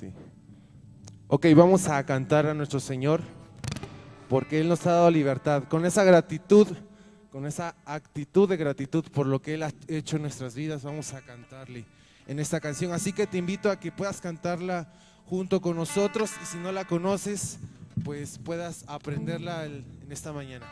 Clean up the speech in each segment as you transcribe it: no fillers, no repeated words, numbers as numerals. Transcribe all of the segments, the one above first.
Sí. Ok, vamos a cantar a nuestro Señor porque Él nos ha dado libertad. Con esa gratitud, con esa actitud de gratitud por lo que Él ha hecho en nuestras vidas, vamos a cantarle en esta canción. Así que te invito a que puedas cantarla junto con nosotros y si no la conoces, pues puedas aprenderla en esta mañana.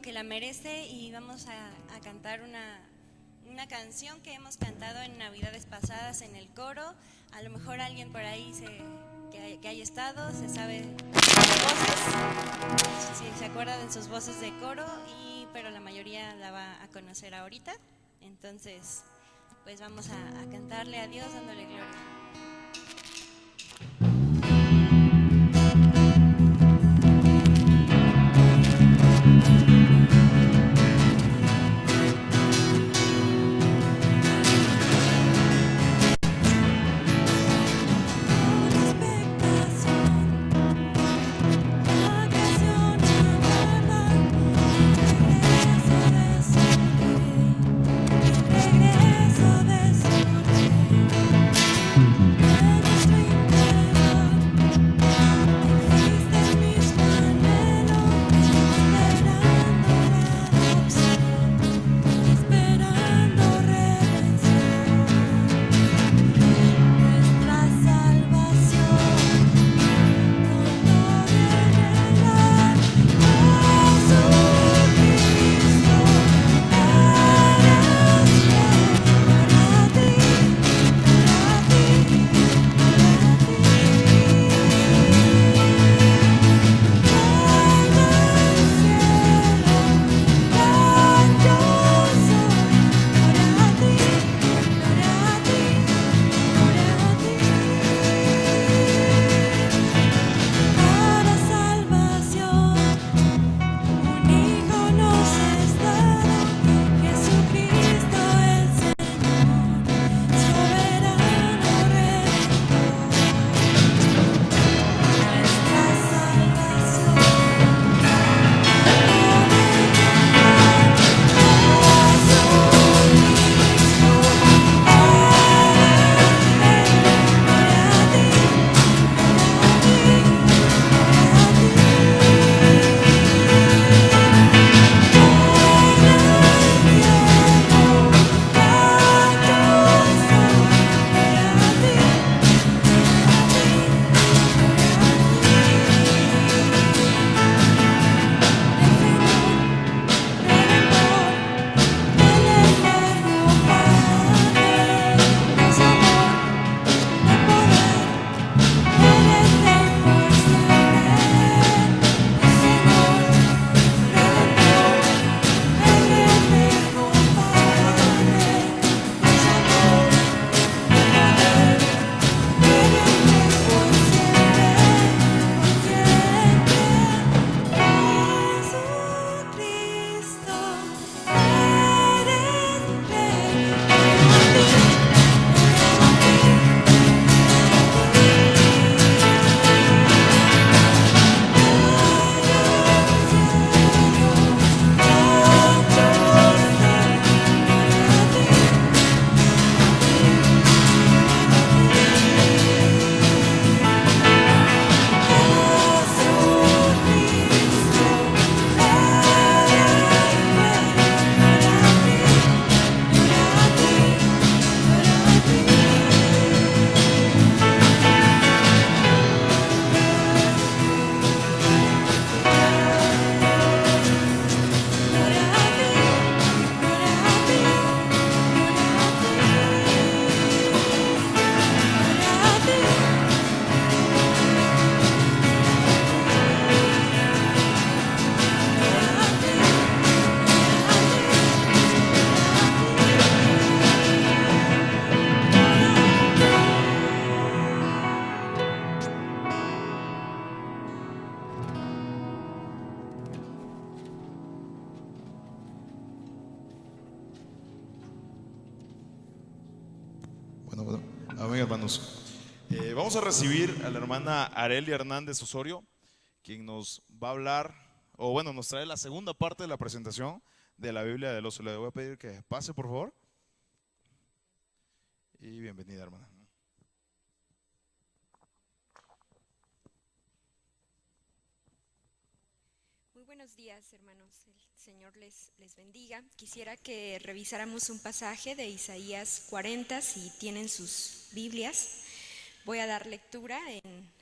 Que la merece y vamos a cantar una canción que hemos cantado en navidades pasadas en el coro. A lo mejor alguien por ahí que haya estado se sabe las voces, si se acuerda de sus voces de coro, pero la mayoría la va a conocer ahorita. Entonces pues vamos a cantarle a Dios dándole gloria. bueno. Amén, hermanos. Vamos a recibir a la hermana Arelia Hernández Osorio, quien nos va a hablar, o bueno, nos trae la segunda parte de la presentación de la Biblia del Oso. Le voy a pedir que pase, por favor. Y bienvenida, hermana. Muy buenos días, hermanos. El Señor les bendiga. Quisiera que revisáramos un pasaje de Isaías 40, si tienen sus Biblias. Voy a dar lectura en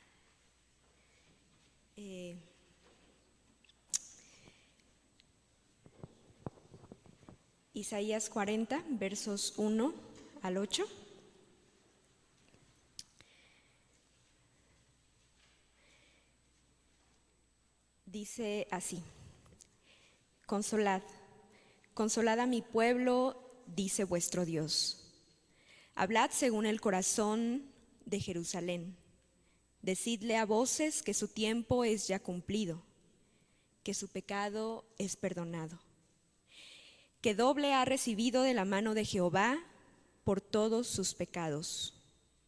Isaías 40, versos 1 al 8. Dice así: Consolad, consolad a mi pueblo, dice vuestro Dios. Hablad según el corazón de Jerusalén. Decidle a voces que su tiempo es ya cumplido, que su pecado es perdonado, que doble ha recibido de la mano de Jehová por todos sus pecados.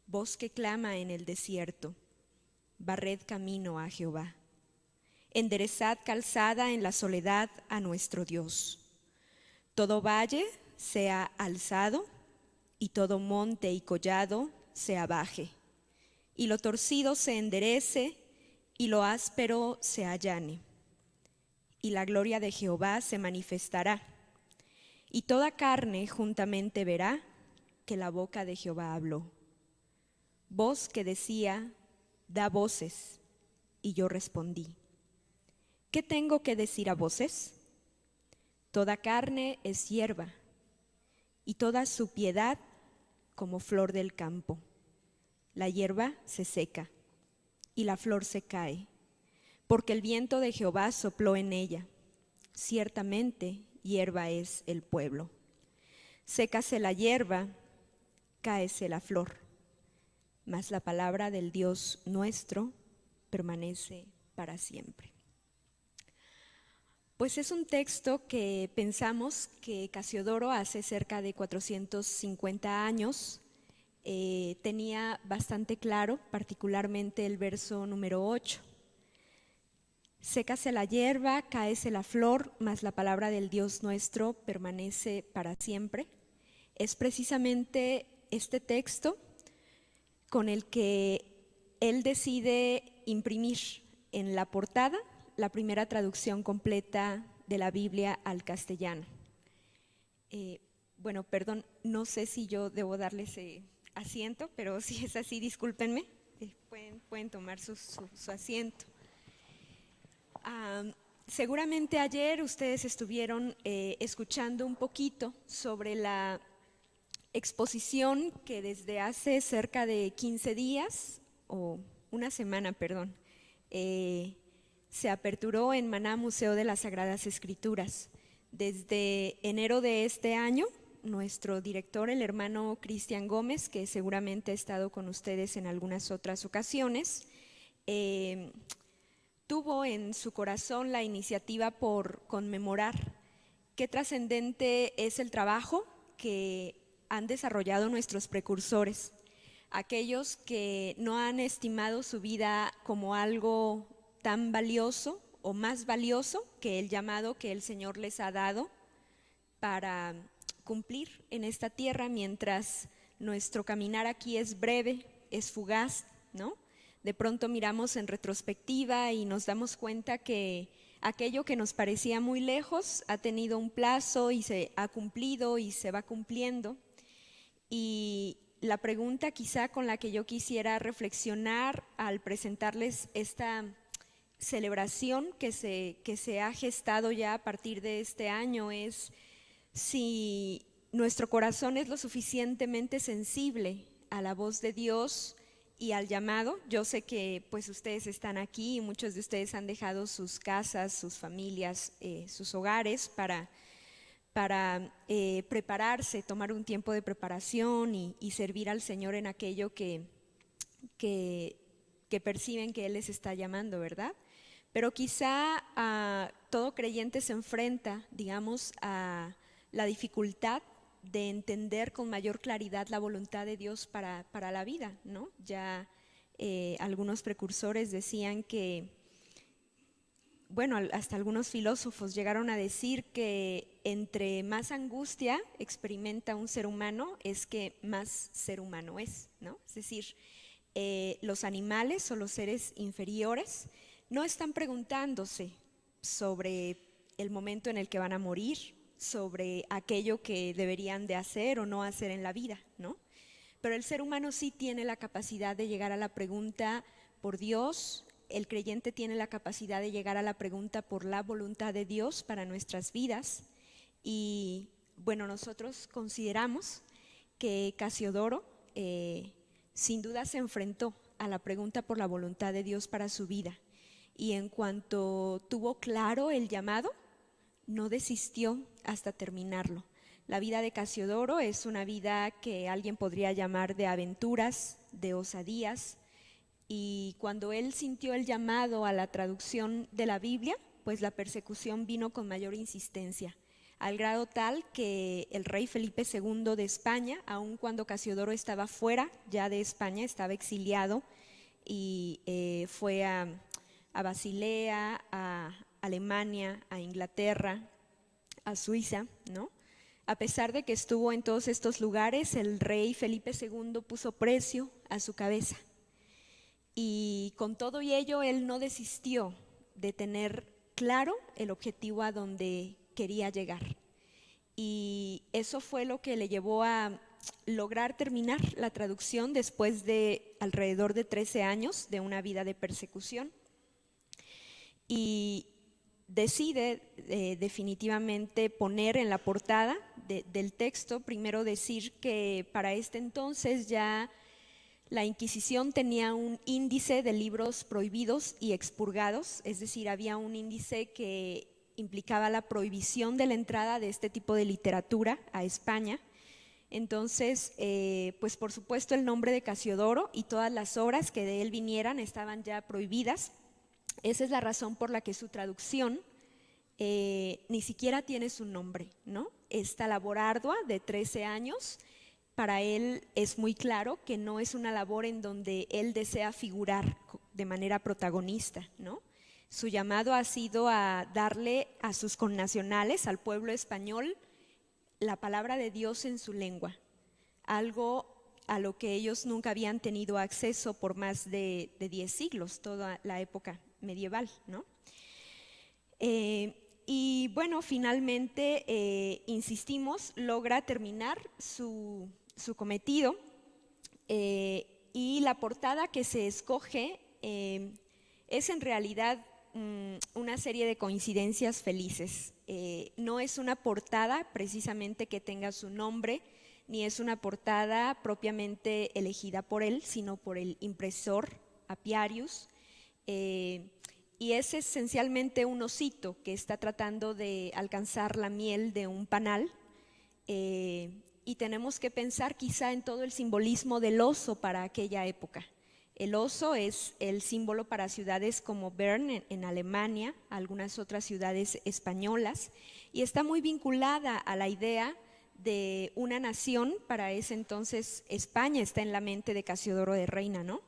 Voz que clama en el desierto, barred camino a Jehová. Enderezad calzada en la soledad a nuestro Dios. Todo valle sea alzado, y todo monte y collado se abaje, y lo torcido se enderece, y lo áspero se allane. Y la gloria de Jehová se manifestará, y toda carne juntamente verá que la boca de Jehová habló. Voz que decía: da voces, y yo respondí: ¿qué tengo que decir a voces? Toda carne es hierba, y toda su piedad como flor del campo. La hierba se seca, y la flor se cae, porque el viento de Jehová sopló en ella. Ciertamente, hierba es el pueblo. Sécase la hierba, cáese la flor, mas la palabra del Dios nuestro permanece para siempre. Pues es un texto que pensamos que Casiodoro hace cerca de 450 años tenía bastante claro, particularmente el verso número 8. Sécase la hierba, cáese la flor, mas la palabra del Dios nuestro permanece para siempre. Es precisamente este texto con el que él decide imprimir en la portada la primera traducción completa de la Biblia al castellano. Bueno, perdón, no sé si yo debo darles asiento, pero si es así, discúlpenme, pueden tomar su asiento. Seguramente ayer ustedes estuvieron escuchando un poquito sobre la exposición que desde hace cerca de 15 días, o una semana, perdón, se aperturó en Maná Museo de las Sagradas Escrituras. Desde enero de este año, nuestro director, el hermano Cristian Gómez, que seguramente ha estado con ustedes en algunas otras ocasiones, tuvo en su corazón la iniciativa por conmemorar qué trascendente es el trabajo que han desarrollado nuestros precursores, aquellos que no han estimado su vida como algo tan valioso o más valioso que el llamado que el Señor les ha dado para cumplir en esta tierra, mientras nuestro caminar aquí es breve, es fugaz, ¿no? De pronto miramos en retrospectiva y nos damos cuenta que aquello que nos parecía muy lejos ha tenido un plazo y se ha cumplido y se va cumpliendo. Y la pregunta quizá con la que yo quisiera reflexionar al presentarles esta celebración que se ha gestado ya a partir de este año es si nuestro corazón es lo suficientemente sensible a la voz de Dios y al llamado. Yo sé que pues ustedes están aquí y muchos de ustedes han dejado sus casas, sus familias, sus hogares para prepararse, tomar un tiempo de preparación y servir al Señor en aquello que perciben que Él les está llamando, ¿verdad? Pero quizá todo creyente se enfrenta, digamos, a la dificultad de entender con mayor claridad la voluntad de Dios para la vida, ¿no? Ya algunos precursores decían que, bueno, hasta algunos filósofos llegaron a decir que entre más angustia experimenta un ser humano es que más ser humano es, ¿no? Es decir, los animales o los seres inferiores no están preguntándose sobre el momento en el que van a morir, sobre aquello que deberían de hacer o no hacer en la vida, ¿no? Pero el ser humano sí tiene la capacidad de llegar a la pregunta por Dios. El creyente tiene la capacidad de llegar a la pregunta por la voluntad de Dios para nuestras vidas. Y bueno, nosotros consideramos que Casiodoro sin duda se enfrentó a la pregunta por la voluntad de Dios para su vida. Y en cuanto tuvo claro el llamado, no desistió hasta terminarlo. La vida de Casiodoro es una vida que alguien podría llamar de aventuras, de osadías, y cuando él sintió el llamado a la traducción de la Biblia, pues la persecución vino con mayor insistencia, al grado tal que el rey Felipe II de España, aun cuando Casiodoro estaba fuera ya de España, estaba exiliado y fue a Basilea, a Alemania, a Inglaterra, a Suiza, ¿no? A pesar de que estuvo en todos estos lugares, el rey Felipe II puso precio a su cabeza. Y con todo y ello, él no desistió de tener claro el objetivo a donde quería llegar. Y eso fue lo que le llevó a lograr terminar la traducción después de alrededor de 13 años de una vida de persecución. Y decide definitivamente poner en la portada del texto, primero decir que para este entonces ya la Inquisición tenía un índice de libros prohibidos y expurgados, es decir, había un índice que implicaba la prohibición de la entrada de este tipo de literatura a España. Entonces, pues por supuesto el nombre de Casiodoro y todas las obras que de él vinieran estaban ya prohibidas. Esa es la razón por la que su traducción ni siquiera tiene su nombre, ¿no? Esta labor ardua de 13 años, para él es muy claro que no es una labor en donde él desea figurar de manera protagonista, ¿no? Su llamado ha sido a darle a sus connacionales, al pueblo español, la palabra de Dios en su lengua, algo a lo que ellos nunca habían tenido acceso por más de 10 siglos, toda la época medieval, ¿no? Y bueno, finalmente, insistimos, logra terminar su cometido y la portada que se escoge es en realidad una serie de coincidencias felices. No es una portada precisamente que tenga su nombre, ni es una portada propiamente elegida por él, sino por el impresor Apiarius. Y es esencialmente un osito que está tratando de alcanzar la miel de un panal, y tenemos que pensar quizá en todo el simbolismo del oso para aquella época. El oso es el símbolo para ciudades como Bern en Alemania, algunas otras ciudades españolas, y está muy vinculada a la idea de una nación. Para ese entonces España está en la mente de Casiodoro de Reina, ¿no?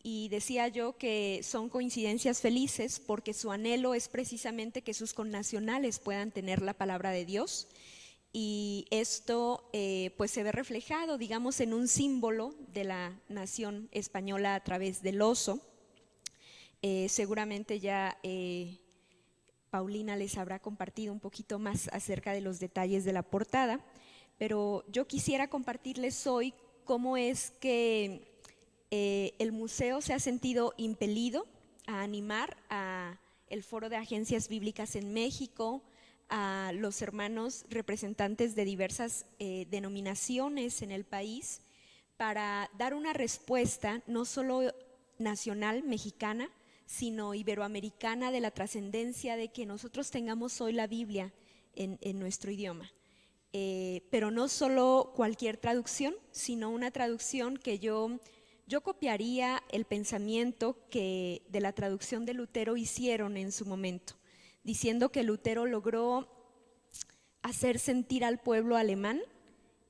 Y decía yo que son coincidencias felices porque su anhelo es precisamente que sus connacionales puedan tener la palabra de Dios, y esto pues se ve reflejado, digamos, en un símbolo de la nación española a través del oso. Seguramente ya Paulina les habrá compartido un poquito más acerca de los detalles de la portada, pero yo quisiera compartirles hoy cómo es que el museo se ha sentido impelido a animar a el Foro de Agencias Bíblicas en México, a los hermanos representantes de diversas denominaciones en el país, para dar una respuesta no solo nacional, mexicana, sino iberoamericana, de la trascendencia de que nosotros tengamos hoy la Biblia en nuestro idioma. Pero no solo cualquier traducción, sino una traducción que yo copiaría el pensamiento que de la traducción de Lutero hicieron en su momento, diciendo que Lutero logró hacer sentir al pueblo alemán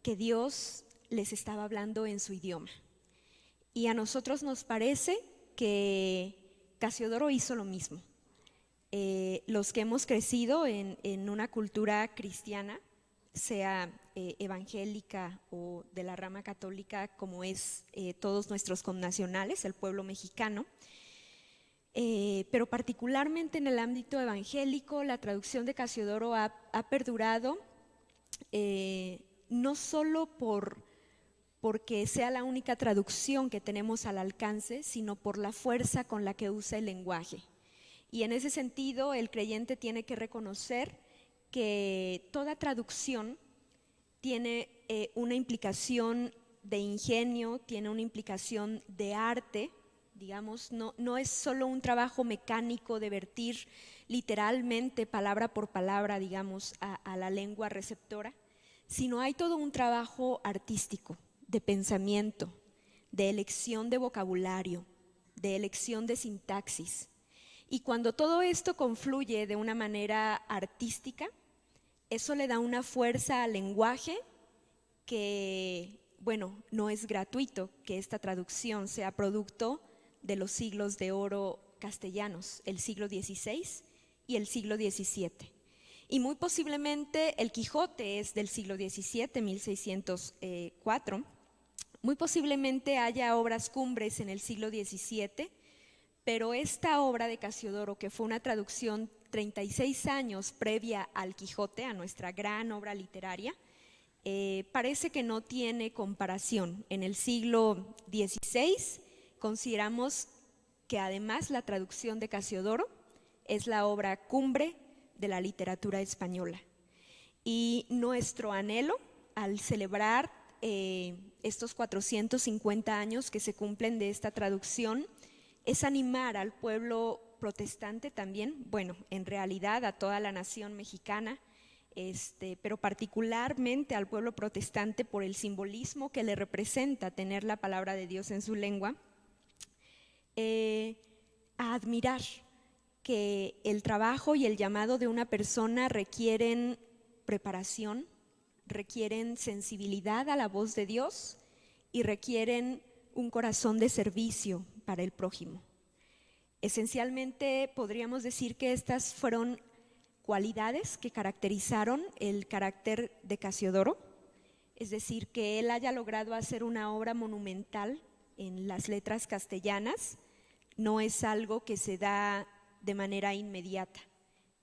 que Dios les estaba hablando en su idioma. Y a nosotros nos parece que Casiodoro hizo lo mismo. Los que hemos crecido en una cultura cristiana, sea evangélica o de la rama católica, como es todos nuestros connacionales, el pueblo mexicano, pero particularmente en el ámbito evangélico, la traducción de Casiodoro ha perdurado, no solo porque sea la única traducción que tenemos al alcance, sino por la fuerza con la que usa el lenguaje. Y en ese sentido, el creyente tiene que reconocer que toda traducción tiene una implicación de ingenio, tiene una implicación de arte, digamos, no es solo un trabajo mecánico de vertir literalmente palabra por palabra, digamos, a la lengua receptora, sino hay todo un trabajo artístico, de pensamiento, de elección de vocabulario, de elección de sintaxis. Y cuando todo esto confluye de una manera artística, eso le da una fuerza al lenguaje que, bueno, no es gratuito que esta traducción sea producto de los siglos de oro castellanos, el siglo XVI y el siglo XVII. Y muy posiblemente el Quijote es del siglo XVII, 1604. Muy posiblemente haya obras cumbres en el siglo XVII, pero esta obra de Casiodoro, que fue una traducción 36 años previa al Quijote, a nuestra gran obra literaria, parece que no tiene comparación. En el siglo XVI consideramos que además la traducción de Casiodoro es la obra cumbre de la literatura española. Y nuestro anhelo al celebrar estos 450 años que se cumplen de esta traducción es animar al pueblo protestante también, bueno, en realidad a toda la nación mexicana, pero particularmente al pueblo protestante por el simbolismo que le representa tener la palabra de Dios en su lengua, a admirar que el trabajo y el llamado de una persona requieren preparación, requieren sensibilidad a la voz de Dios y requieren un corazón de servicio para el prójimo. Esencialmente podríamos decir que estas fueron cualidades que caracterizaron el carácter de Casiodoro, es decir, que él haya logrado hacer una obra monumental en las letras castellanas, no es algo que se da de manera inmediata.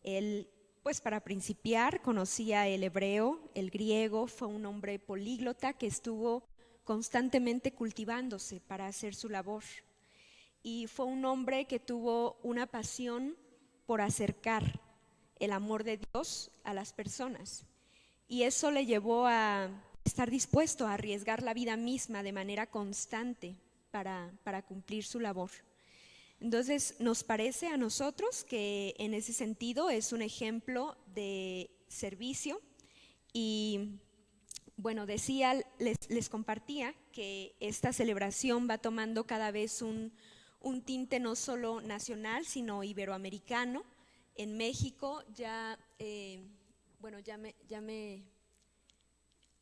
Él, pues para principiar, conocía el hebreo, el griego, fue un hombre políglota que estuvo constantemente cultivándose para hacer su labor. Y fue un hombre que tuvo una pasión por acercar el amor de Dios a las personas. Y eso le llevó a estar dispuesto a arriesgar la vida misma de manera constante para cumplir su labor. Entonces, nos parece a nosotros que en ese sentido es un ejemplo de servicio. Y bueno, les compartía que esta celebración va tomando cada vez un tinte no solo nacional, sino iberoamericano. En México ya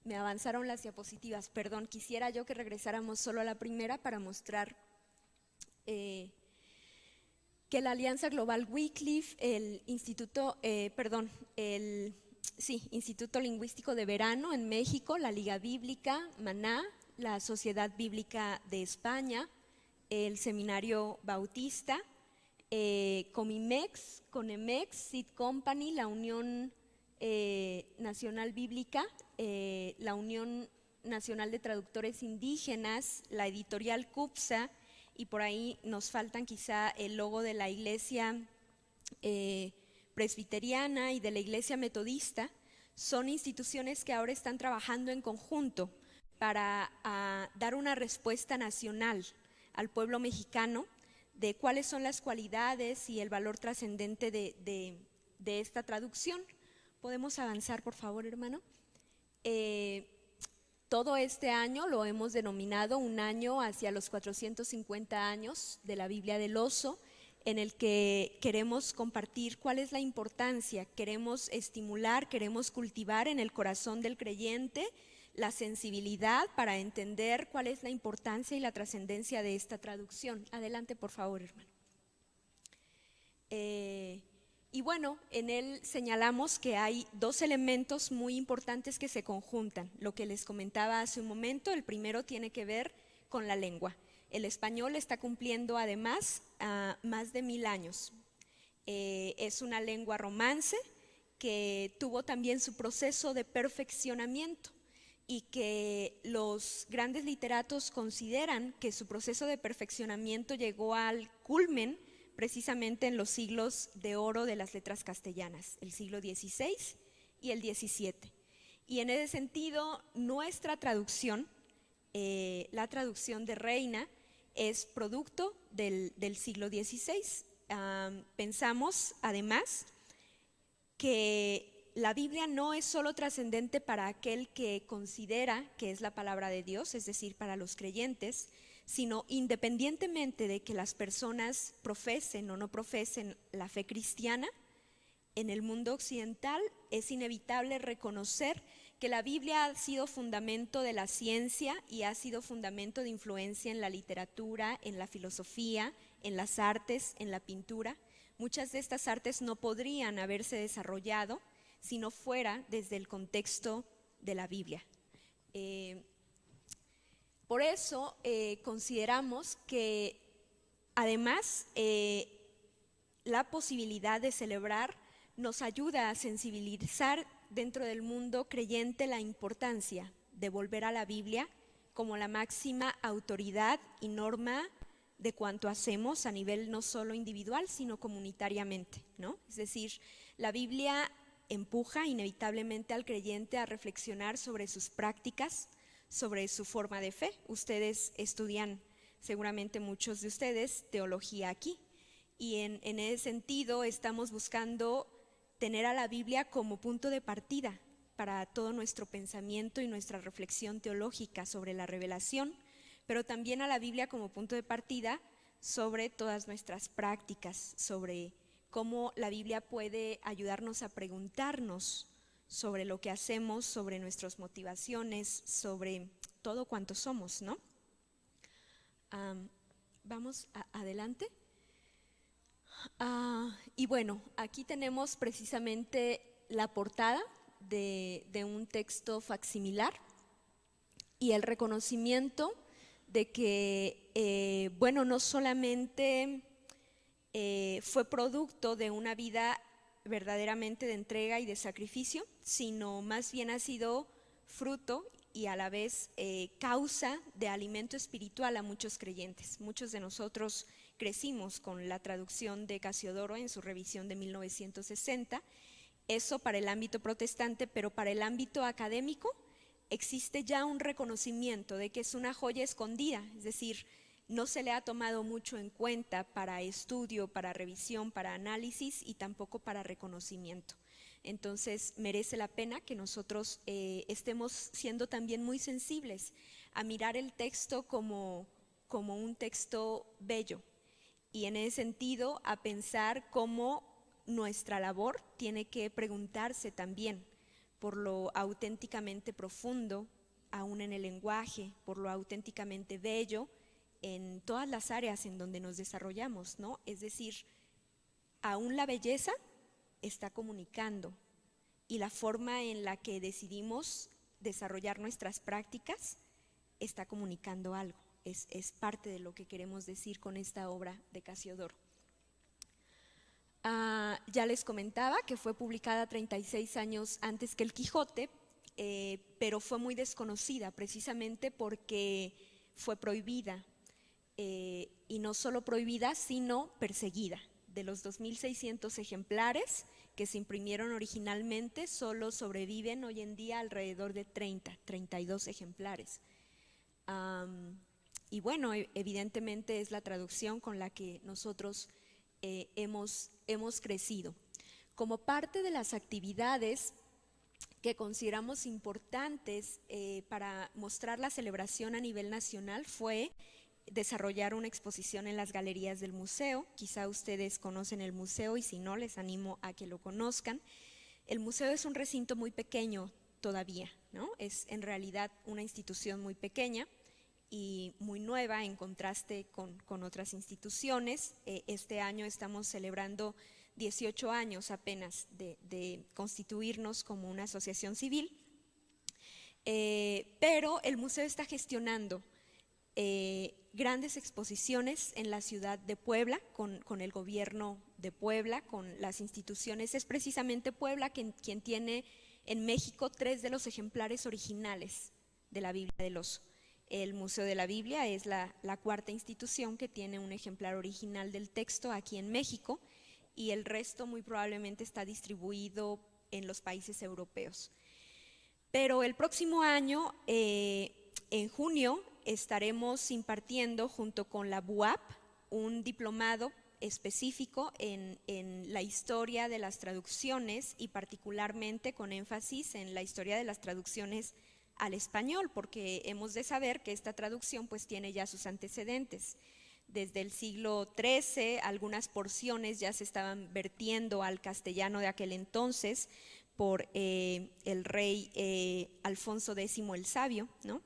me avanzaron las diapositivas, perdón, quisiera yo que regresáramos solo a la primera para mostrar que la Alianza Global Wycliffe, el Instituto Lingüístico de Verano en México, la Liga Bíblica, Maná, la Sociedad Bíblica de España, el Seminario Bautista, Comimex, Conemex, Seed Company, la Unión Nacional Bíblica, la Unión Nacional de Traductores Indígenas, la editorial CUPSA, y por ahí nos faltan quizá el logo de la Iglesia Presbiteriana y de la Iglesia Metodista. Son instituciones que ahora están trabajando en conjunto para dar una respuesta nacional al pueblo mexicano de cuáles son las cualidades y el valor trascendente de esta traducción. ¿Podemos avanzar, por favor, hermano? Todo este año lo hemos denominado un año hacia los 450 años de la Biblia del Oso, en el que queremos compartir cuál es la importancia, queremos estimular, queremos cultivar en el corazón del creyente la sensibilidad para entender cuál es la importancia y la trascendencia de esta traducción. Adelante, por favor, hermano. Y bueno, en él señalamos que hay dos elementos muy importantes que se conjuntan. Lo que les comentaba hace un momento, el primero tiene que ver con la lengua. El español está cumpliendo además más de 1000 años. Es una lengua romance que tuvo también su proceso de perfeccionamiento y que los grandes literatos consideran que su proceso de perfeccionamiento llegó al culmen precisamente en los siglos de oro de las letras castellanas, el siglo XVI y el XVII. Y en ese sentido, nuestra traducción, la traducción de Reina, es producto del siglo XVI. Pensamos, además, que la Biblia no es solo trascendente para aquel que considera que es la palabra de Dios, es decir, para los creyentes, sino independientemente de que las personas profesen o no profesen la fe cristiana, en el mundo occidental es inevitable reconocer que la Biblia ha sido fundamento de la ciencia y ha sido fundamento de influencia en la literatura, en la filosofía, en las artes, en la pintura. Muchas de estas artes no podrían haberse desarrollado si no fuera desde el contexto de la Biblia. Por eso consideramos que además la posibilidad de celebrar nos ayuda a sensibilizar dentro del mundo creyente la importancia de volver a la Biblia como la máxima autoridad y norma de cuanto hacemos a nivel no solo individual, sino comunitariamente, ¿no? Es decir, la Biblia empuja inevitablemente al creyente a reflexionar sobre sus prácticas, sobre su forma de fe. Ustedes estudian, seguramente muchos de ustedes, teología aquí, y en ese sentido estamos buscando tener a la Biblia como punto de partida para todo nuestro pensamiento y nuestra reflexión teológica sobre la revelación, pero también a la Biblia como punto de partida sobre todas nuestras prácticas, sobre cómo la Biblia puede ayudarnos a preguntarnos sobre lo que hacemos, sobre nuestras motivaciones, sobre todo cuanto somos, ¿no? Vamos adelante. Y bueno, aquí tenemos precisamente la portada de un texto facsimilar y el reconocimiento de que, bueno, no solamente fue producto de una vida verdaderamente de entrega y de sacrificio, sino más bien ha sido fruto y a la vez causa de alimento espiritual a muchos creyentes. Muchos de nosotros crecimos con la traducción de Casiodoro en su revisión de 1960, eso para el ámbito protestante, pero para el ámbito académico existe ya un reconocimiento de que es una joya escondida, es decir, no se le ha tomado mucho en cuenta para estudio, para revisión, para análisis y tampoco para reconocimiento. Entonces merece la pena que nosotros estemos siendo también muy sensibles a mirar el texto como un texto bello y en ese sentido a pensar cómo nuestra labor tiene que preguntarse también por lo auténticamente profundo, aún en el lenguaje, por lo auténticamente bello en todas las áreas en donde nos desarrollamos, ¿no? Es decir, aún la belleza está comunicando y la forma en la que decidimos desarrollar nuestras prácticas está comunicando algo, es parte de lo que queremos decir con esta obra de Casiodoro. Ya les comentaba que fue publicada 36 años antes que el Quijote, pero fue muy desconocida precisamente porque fue prohibida, y no solo prohibida, sino perseguida. De los 2.600 ejemplares que se imprimieron originalmente, solo sobreviven hoy en día alrededor de 32 ejemplares. Y bueno, evidentemente es la traducción con la que nosotros hemos crecido. Como parte de las actividades que consideramos importantes para mostrar la celebración a nivel nacional fue desarrollar una exposición en las galerías del museo. Quizá ustedes conocen el museo y si no, les animo a que lo conozcan. El museo es un recinto muy pequeño todavía, ¿no? Es en realidad una institución muy pequeña y muy nueva en contraste con otras instituciones. Este año estamos celebrando 18 años apenas de constituirnos como una asociación civil, pero el museo está gestionando grandes exposiciones en la ciudad de Puebla, con el gobierno de Puebla, con las instituciones. Es precisamente Puebla quien tiene en México 3 de los ejemplares originales de la Biblia del Oso. El Museo de la Biblia es la 4ª institución que tiene un ejemplar original del texto aquí en México, y el resto muy probablemente está distribuido en los países europeos. Pero el próximo año, en junio, estaremos impartiendo junto con la BUAP un diplomado específico en la historia de las traducciones, y particularmente con énfasis en la historia de las traducciones al español, porque hemos de saber que esta traducción pues tiene ya sus antecedentes. Desde el siglo XIII algunas porciones ya se estaban vertiendo al castellano de aquel entonces por el rey Alfonso X el Sabio, ¿no?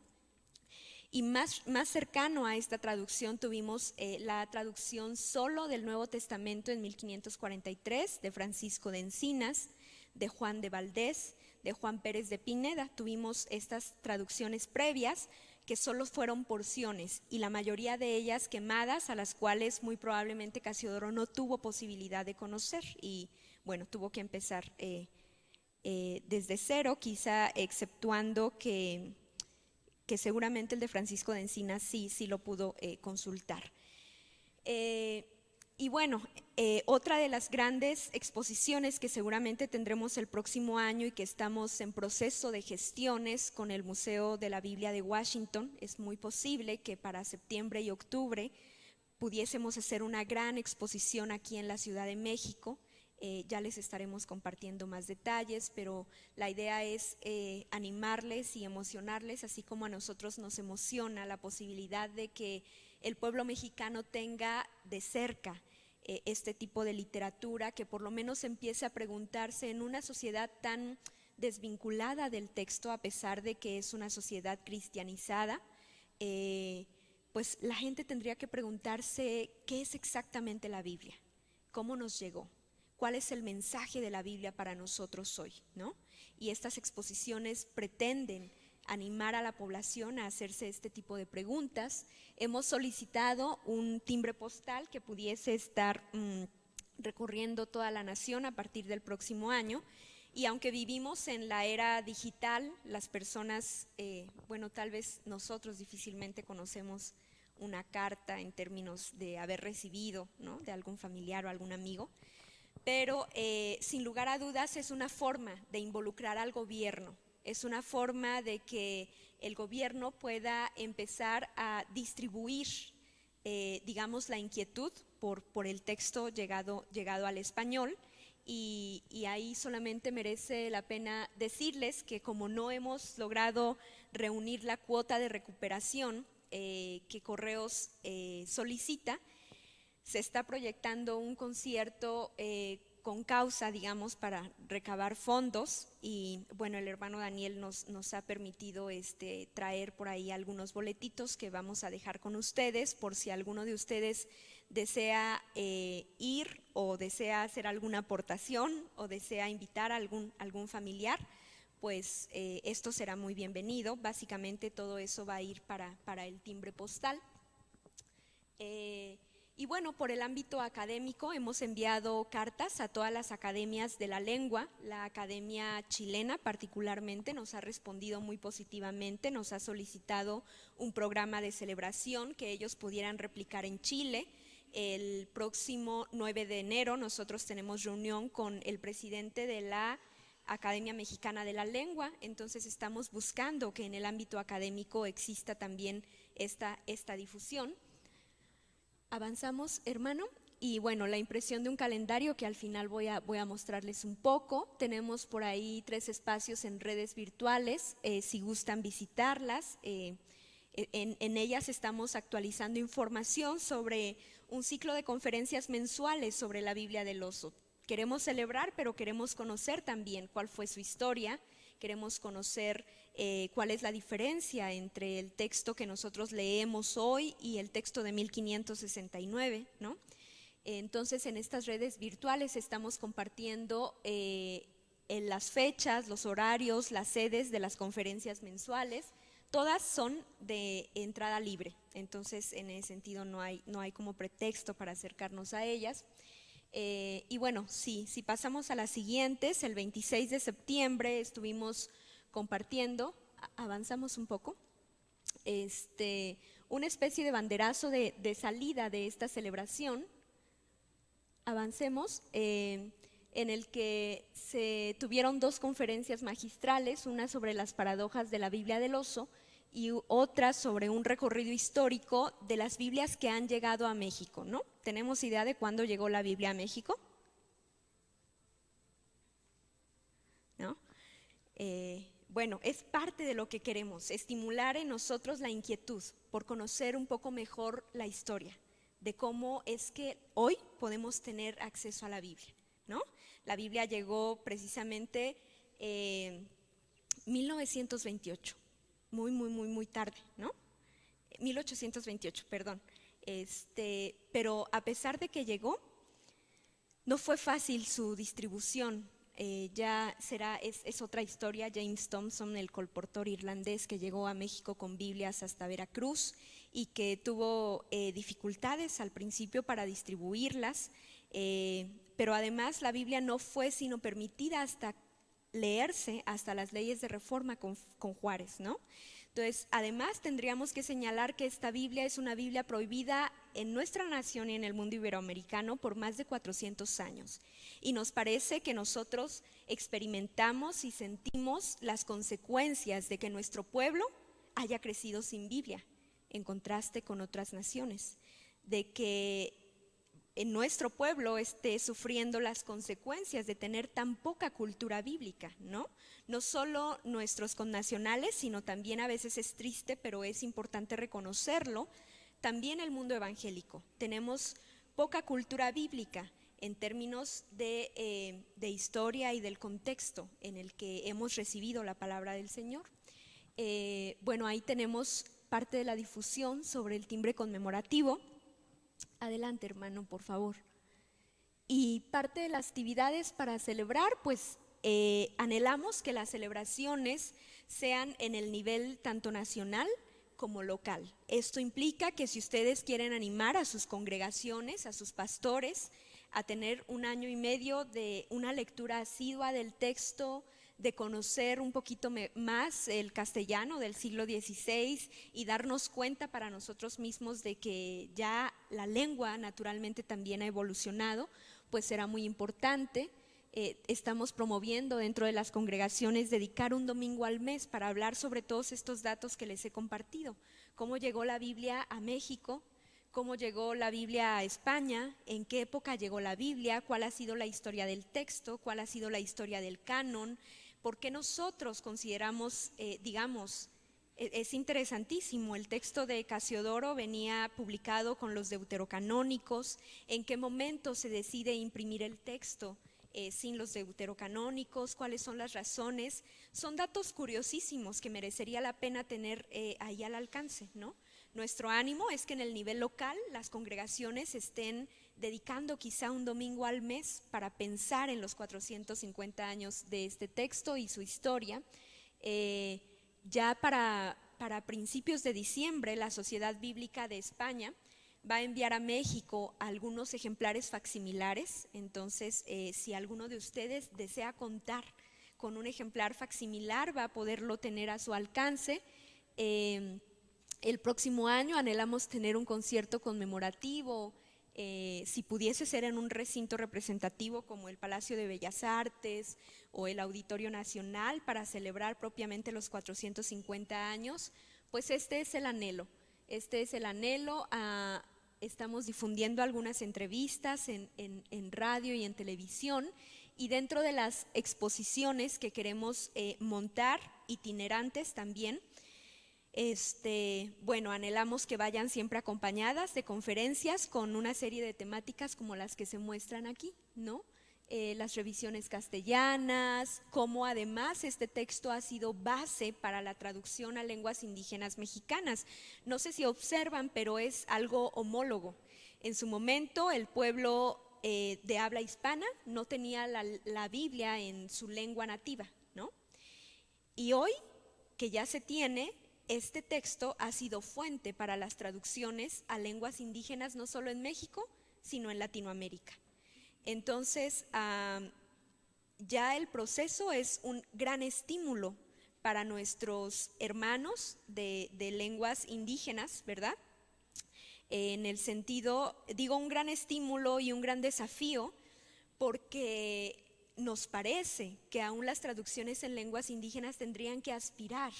Y más cercano a esta traducción tuvimos la traducción solo del Nuevo Testamento en 1543 de Francisco de Encinas, de Juan de Valdés, de Juan Pérez de Pineda. Tuvimos estas traducciones previas que solo fueron porciones, y la mayoría de ellas quemadas, a las cuales muy probablemente Casiodoro no tuvo posibilidad de conocer, y bueno, tuvo que empezar desde cero, quizá exceptuando que seguramente el de Francisco de Encinas sí lo pudo consultar. Y bueno, otra de las grandes exposiciones que seguramente tendremos el próximo año y que estamos en proceso de gestiones con el Museo de la Biblia de Washington, es muy posible que para septiembre y octubre pudiésemos hacer una gran exposición aquí en la Ciudad de México. Ya les estaremos compartiendo más detalles, pero la idea es animarles y emocionarles, así como a nosotros nos emociona la posibilidad de que el pueblo mexicano tenga de cerca este tipo de literatura, que por lo menos empiece a preguntarse en una sociedad tan desvinculada del texto, a pesar de que es una sociedad cristianizada. Pues la gente tendría que preguntarse qué es exactamente la Biblia, cómo nos llegó, cuál es el mensaje de la Biblia para nosotros hoy, ¿no? Y estas exposiciones pretenden animar a la población a hacerse este tipo de preguntas. Hemos solicitado un timbre postal que pudiese estar recorriendo toda la nación a partir del próximo año, y aunque vivimos en la era digital, las personas, bueno, tal vez nosotros difícilmente conocemos una carta en términos de haber recibido, ¿no?, de algún familiar o algún amigo, pero sin lugar a dudas es una forma de involucrar al gobierno, es una forma de que el gobierno pueda empezar a distribuir, digamos, la inquietud por el texto llegado al español, y ahí solamente merece la pena decirles que como no hemos logrado reunir la cuota de recuperación que Correos solicita, se está proyectando un concierto con causa, digamos, para recabar fondos, y bueno, el hermano Daniel nos ha permitido traer por ahí algunos boletitos que vamos a dejar con ustedes, por si alguno de ustedes desea ir o desea hacer alguna aportación o desea invitar a algún familiar, pues esto será muy bienvenido. Básicamente todo eso va a ir para el timbre postal. Y bueno, por el ámbito académico hemos enviado cartas a todas las academias de la lengua. La Academia Chilena particularmente nos ha respondido muy positivamente, nos ha solicitado un programa de celebración que ellos pudieran replicar en Chile. El próximo 9 de enero nosotros tenemos reunión con el presidente de la Academia Mexicana de la Lengua, entonces estamos buscando que en el ámbito académico exista también esta difusión. Avanzamos, hermano, y bueno, la impresión de un calendario que al final voy a mostrarles un poco. Tenemos por ahí 3 espacios en redes virtuales, si gustan visitarlas. En ellas estamos actualizando información sobre un ciclo de conferencias mensuales sobre la Biblia del Oso. Queremos celebrar, pero queremos conocer también cuál fue su historia, queremos conocer cuál es la diferencia entre el texto que nosotros leemos hoy y el texto de 1569, ¿no? Entonces, en estas redes virtuales estamos compartiendo en las fechas, los horarios, las sedes de las conferencias mensuales. Todas son de entrada libre, entonces en ese sentido no hay como pretexto para acercarnos a ellas. Y bueno, si pasamos a las siguientes, el 26 de septiembre estuvimos compartiendo, avanzamos un poco, una especie de banderazo de salida de esta celebración. Avancemos, en el que se tuvieron 2 conferencias magistrales, una sobre las paradojas de la Biblia del Oso y otra sobre un recorrido histórico de las Biblias que han llegado a México, ¿no? ¿Tenemos idea de cuándo llegó la Biblia a México? ¿No? Bueno, es parte de lo que queremos, estimular en nosotros la inquietud por conocer un poco mejor la historia de cómo es que hoy podemos tener acceso a la Biblia, ¿no? La Biblia llegó precisamente 1928, muy tarde, ¿no? 1828, perdón. Pero a pesar de que llegó, no fue fácil su distribución. Es otra historia. James Thompson, el colportor irlandés que llegó a México con Biblias hasta Veracruz y que tuvo dificultades al principio para distribuirlas, pero además la Biblia no fue sino permitida hasta leerse hasta las leyes de reforma con Juárez, ¿no? Entonces, además tendríamos que señalar que esta Biblia es una Biblia prohibida en nuestra nación y en el mundo iberoamericano por más de 400 años. Y nos parece que nosotros experimentamos y sentimos las consecuencias de que nuestro pueblo haya crecido sin Biblia, en contraste con otras naciones, de que en nuestro pueblo esté sufriendo las consecuencias de tener tan poca cultura bíblica, ¿no? No solo nuestros connacionales, sino también, a veces es triste, pero es importante reconocerlo, también el mundo evangélico. Tenemos poca cultura bíblica en términos de historia y del contexto en el que hemos recibido la palabra del Señor. Bueno, ahí tenemos parte de la difusión sobre el timbre conmemorativo. Adelante, hermano, por favor. Y parte de las actividades para celebrar, pues anhelamos que las celebraciones sean en el nivel tanto nacional como local. Esto implica que si ustedes quieren animar a sus congregaciones, a sus pastores, a tener 1 año y medio de una lectura asidua del texto, de conocer un poquito más el castellano del siglo XVI y darnos cuenta para nosotros mismos de que ya la lengua naturalmente también ha evolucionado, pues será muy importante. Estamos promoviendo dentro de las congregaciones dedicar un domingo al mes para hablar sobre todos estos datos que les he compartido. Cómo llegó la Biblia a México, cómo llegó la Biblia a España, en qué época llegó la Biblia, cuál ha sido la historia del texto, cuál ha sido la historia del canon, por qué nosotros consideramos, es interesantísimo, el texto de Casiodoro venía publicado con los deuterocanónicos, en qué momento se decide imprimir el texto sin los deuterocanónicos, cuáles son las razones. Son datos curiosísimos que merecería la pena tener ahí al alcance, ¿no? Nuestro ánimo es que en el nivel local las congregaciones estén dedicando quizá un domingo al mes para pensar en los 450 años de este texto y su historia. Ya para principios de diciembre, la Sociedad Bíblica de España va a enviar a México algunos ejemplares facsimilares. Entonces, si alguno de ustedes desea contar con un ejemplar facsimilar, va a poderlo tener a su alcance. El próximo año anhelamos tener un concierto conmemorativo, si pudiese ser en un recinto representativo como el Palacio de Bellas Artes o el Auditorio Nacional, para celebrar propiamente los 450 años, pues este es el anhelo. Estamos difundiendo algunas entrevistas en radio y en televisión, y dentro de las exposiciones que queremos montar, itinerantes también, bueno, anhelamos que vayan siempre acompañadas de conferencias con una serie de temáticas como las que se muestran aquí, ¿no? las revisiones castellanas, cómo además este texto ha sido base para la traducción a lenguas indígenas mexicanas. No sé si observan, pero es algo homólogo. En su momento el pueblo de habla hispana no tenía la Biblia en su lengua nativa, ¿no? Y hoy que ya se tiene, este texto ha sido fuente para las traducciones a lenguas indígenas no solo en México, sino en Latinoamérica. Entonces, ya el proceso es un gran estímulo para nuestros hermanos de lenguas indígenas, ¿verdad? En el sentido, digo, un gran estímulo y un gran desafío, porque nos parece que aún las traducciones en lenguas indígenas tendrían que aspirar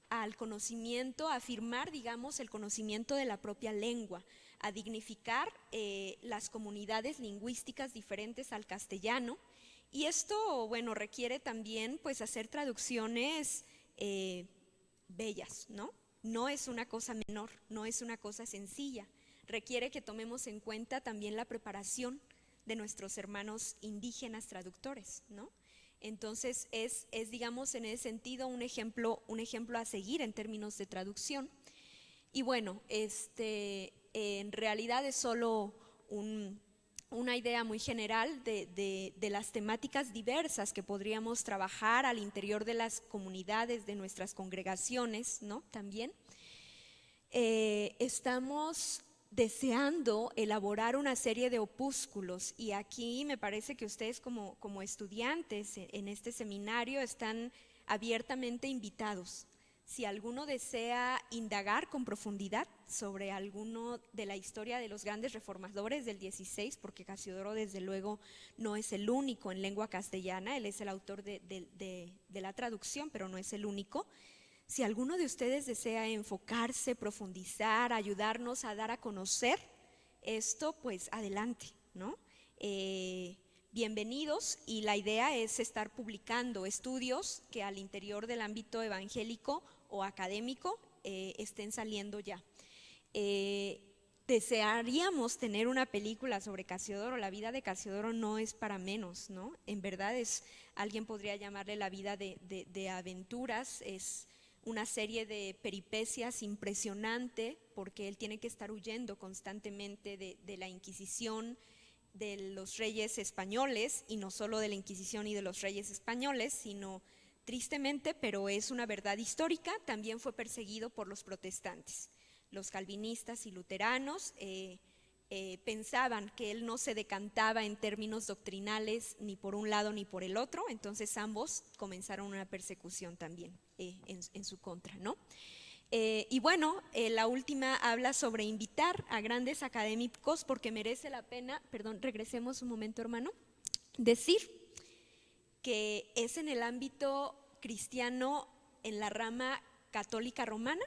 al conocimiento, a afirmar, digamos, el conocimiento de la propia lengua, a dignificar las comunidades lingüísticas diferentes al castellano. Y esto, bueno, requiere también pues hacer traducciones bellas, ¿no? No es una cosa menor, no es una cosa sencilla. Requiere que tomemos en cuenta también la preparación de nuestros hermanos indígenas traductores, ¿no? Entonces es digamos, en ese sentido un ejemplo a seguir en términos de traducción. Y bueno, en realidad es solo una idea muy general de las temáticas diversas que podríamos trabajar al interior de las comunidades, de nuestras congregaciones, ¿no? También estamos deseando elaborar una serie de opúsculos, y aquí me parece que ustedes como estudiantes en este seminario están abiertamente invitados. Si alguno desea indagar con profundidad sobre alguno de la historia de los grandes reformadores del 16, porque Casiodoro desde luego no es el único en lengua castellana, él es el autor de la traducción, pero no es el único. Si alguno de ustedes desea enfocarse, profundizar, ayudarnos a dar a conocer esto, pues adelante, ¿no? Bienvenidos, y la idea es estar publicando estudios que al interior del ámbito evangélico o académico estén saliendo ya. Desearíamos tener una película sobre Casiodoro. La vida de Casiodoro no es para menos, ¿no? En verdad alguien podría llamarle la vida de aventuras, es una serie de peripecias impresionante, porque él tiene que estar huyendo constantemente de la Inquisición, de los reyes españoles, y no solo de la Inquisición y de los reyes españoles, sino tristemente, pero es una verdad histórica, también fue perseguido por los protestantes. Los calvinistas y luteranos pensaban que él no se decantaba en términos doctrinales ni por un lado ni por el otro, entonces ambos comenzaron una persecución también en su contra, ¿no? Y bueno, la última habla sobre invitar a grandes académicos, porque merece la pena, perdón, regresemos un momento, hermano, decir que es en el ámbito cristiano, en la rama católica romana,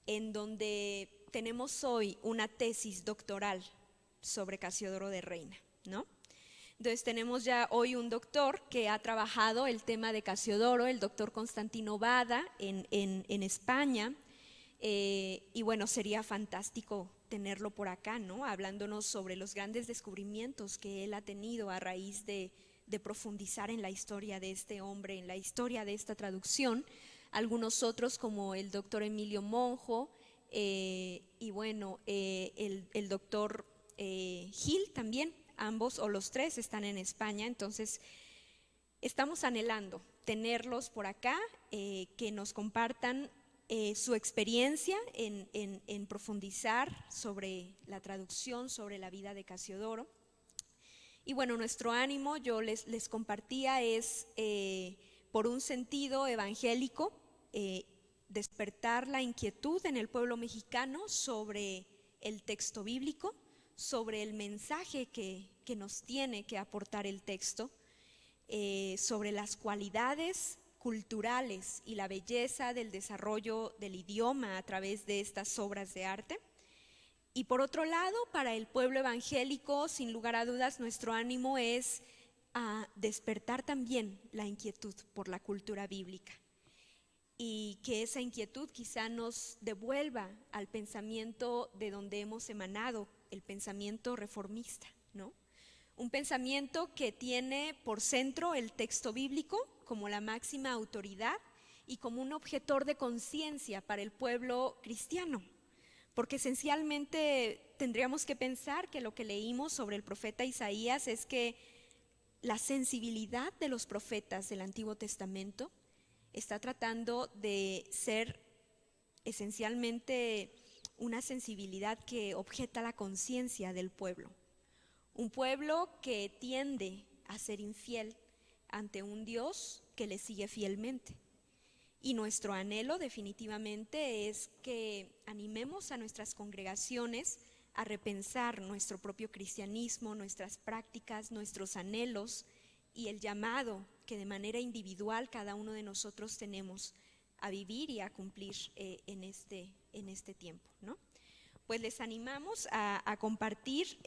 en donde tenemos hoy una tesis doctoral sobre Casiodoro de Reina, ¿no? Entonces tenemos ya hoy un doctor que ha trabajado el tema de Casiodoro, el doctor Constantino Bada en España, y bueno, sería fantástico tenerlo por acá, ¿no? Hablándonos sobre los grandes descubrimientos que él ha tenido a raíz de profundizar en la historia de este hombre, en la historia de esta traducción. Algunos otros como el doctor Emilio Monjo, y bueno, el doctor Gil también, ambos o los tres están en España. Entonces estamos anhelando tenerlos por acá, que nos compartan su experiencia en profundizar sobre la traducción, sobre la vida de Casiodoro. Y bueno, nuestro ánimo, yo les compartía, es por un sentido evangélico, despertar la inquietud en el pueblo mexicano sobre el texto bíblico, sobre el mensaje que nos tiene que aportar el texto, sobre las cualidades culturales y la belleza del desarrollo del idioma a través de estas obras de arte. Y por otro lado, para el pueblo evangélico, sin lugar a dudas, nuestro ánimo es a despertar también la inquietud por la cultura bíblica, y que esa inquietud quizá nos devuelva al pensamiento de donde hemos emanado, el pensamiento reformista, ¿no? Un pensamiento que tiene por centro el texto bíblico como la máxima autoridad y como un objetor de conciencia para el pueblo cristiano. Porque esencialmente tendríamos que pensar que lo que leímos sobre el profeta Isaías es que la sensibilidad de los profetas del Antiguo Testamento está tratando de ser esencialmente una sensibilidad que objeta la conciencia del pueblo. Un pueblo que tiende a ser infiel ante un Dios que le sigue fielmente. Y nuestro anhelo definitivamente es que animemos a nuestras congregaciones a repensar nuestro propio cristianismo, nuestras prácticas, nuestros anhelos y el llamado que de manera individual cada uno de nosotros tenemos a vivir y a cumplir en este tiempo, ¿no? Pues les animamos a compartir.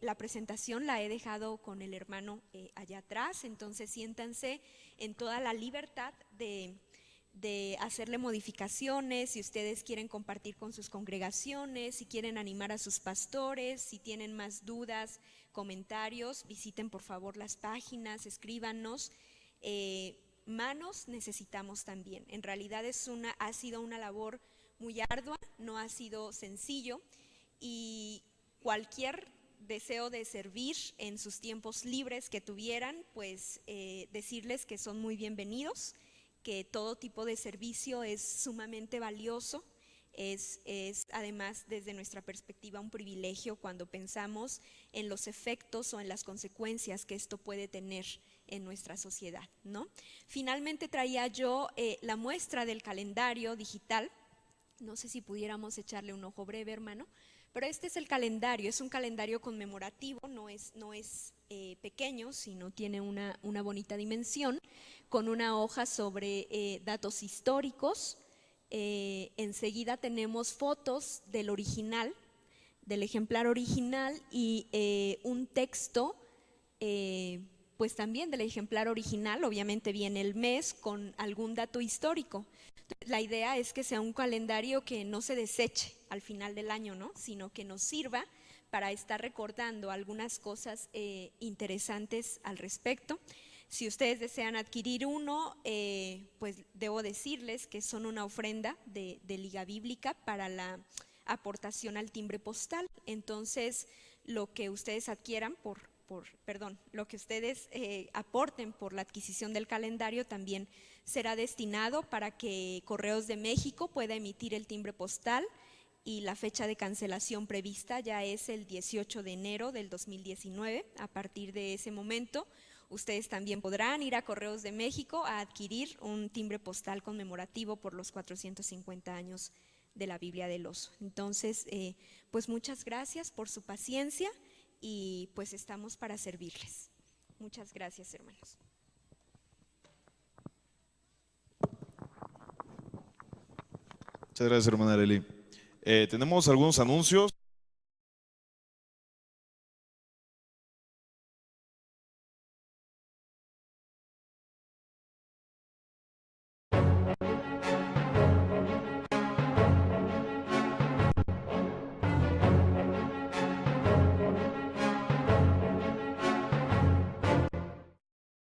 La presentación la he dejado con el hermano allá atrás, entonces siéntanse en toda la libertad de hacerle modificaciones, si ustedes quieren compartir con sus congregaciones, si quieren animar a sus pastores, si tienen más dudas, comentarios, visiten por favor las páginas, escríbanos. Manos necesitamos también. En realidad ha sido una labor muy ardua, no ha sido sencillo, y cualquier deseo de servir en sus tiempos libres que tuvieran, pues decirles que son muy bienvenidos, que todo tipo de servicio es sumamente valioso. Es además desde nuestra perspectiva un privilegio cuando pensamos en los efectos o en las consecuencias que esto puede tener en nuestra sociedad, ¿no? Finalmente traía yo la muestra del calendario digital. No sé si pudiéramos echarle un ojo breve, hermano, pero este es el calendario, es un calendario conmemorativo, no es pequeño, sino tiene una bonita dimensión, con una hoja sobre datos históricos. Enseguida tenemos fotos del original, del ejemplar original, y un texto pues también del ejemplar original. Obviamente viene el mes con algún dato histórico. La idea es que sea un calendario que no se deseche al final del año, ¿no? Sino que nos sirva para estar recordando algunas cosas interesantes al respecto. Si ustedes desean adquirir uno, pues debo decirles que son una ofrenda de Liga Bíblica para la aportación al timbre postal. Entonces, lo que ustedes adquieran lo que ustedes aporten por la adquisición del calendario también será destinado para que Correos de México pueda emitir el timbre postal, y la fecha de cancelación prevista ya es el 18 de enero del 2019. A partir de ese momento, ustedes también podrán ir a Correos de México a adquirir un timbre postal conmemorativo por los 450 años de la Biblia del Oso. Entonces, pues muchas gracias por su paciencia y pues estamos para servirles. Muchas gracias, hermanos. Muchas gracias, hermana Arely. Tenemos algunos anuncios.